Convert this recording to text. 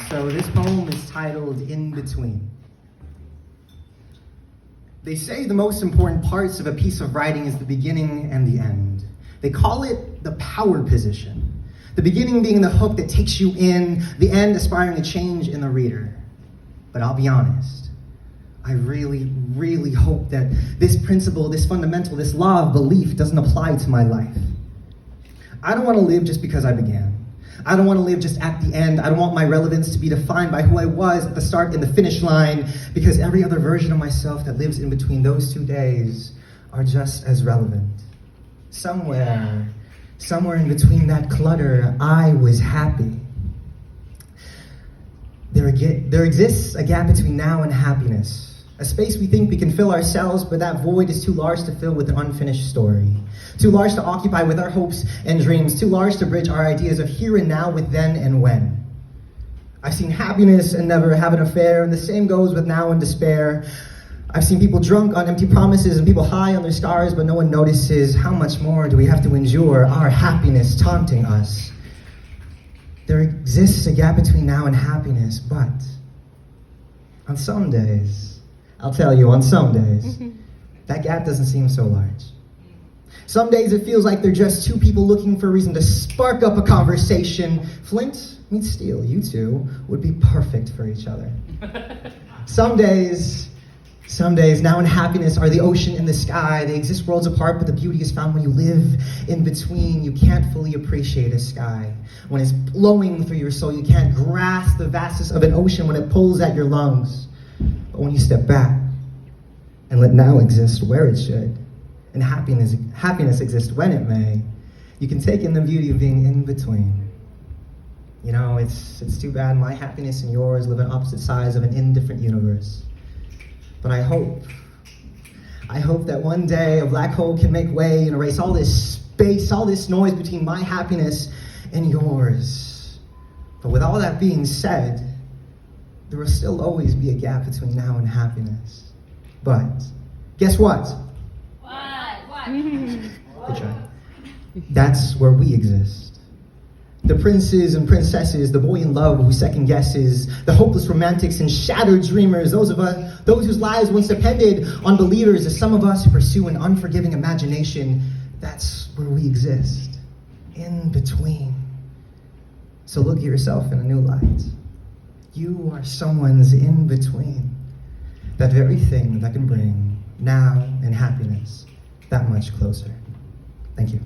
So this poem is titled In Between. They say the most important parts of a piece of writing is the beginning and the end. They call it the power position. The beginning being the hook that takes you in, the end aspiring to change in the reader. But I'll be honest, I really, really hope that this principle, this fundamental, this law of belief doesn't apply to my life. I don't want to live just because I began. I don't want to live just at the end. I don't want my relevance to be defined by who I was at the start and the finish line, because every other version of myself that lives in between those 2 days are just as relevant. Somewhere in between that clutter, I was happy. There exists a gap between now and happiness. A space we think we can fill ourselves, but that void is too large to fill with an unfinished story. Too large to occupy with our hopes and dreams. Too large to bridge our ideas of here and now with then and when. I've seen happiness and never have an affair, and the same goes with now and despair. I've seen people drunk on empty promises and people high on their scars, but no one notices. How much more do we have to endure our happiness taunting us? There exists a gap between now and happiness, but on some days, I'll tell you, on some days, that gap doesn't seem so large. Some days it feels like they're just two people looking for a reason to spark up a conversation. Flint meets steel, you two would be perfect for each other. Some days, now and happiness are the ocean and the sky. They exist worlds apart, but the beauty is found when you live in between. You can't fully appreciate a sky when it's blowing through your soul. You can't grasp the vastness of an ocean when it pulls at your lungs. But when you step back and let now exist where it should, and happiness exist when it may, you can take in the beauty of being in between. You know, it's too bad my happiness and yours live on opposite sides of an indifferent universe. But I hope that one day a black hole can make way and erase all this space, all this noise between my happiness and yours. But with all that being said, there will still always be a gap between now and happiness. But guess what? What? Good try. That's where we exist. The princes and princesses, the boy in love who second guesses, the hopeless romantics and shattered dreamers, those whose lives once depended on believers, as some of us who pursue an unforgiving imagination, that's where we exist, in between. So look at yourself in a new light. You are someone's in between. That very thing that can bring now and happiness that much closer. Thank you.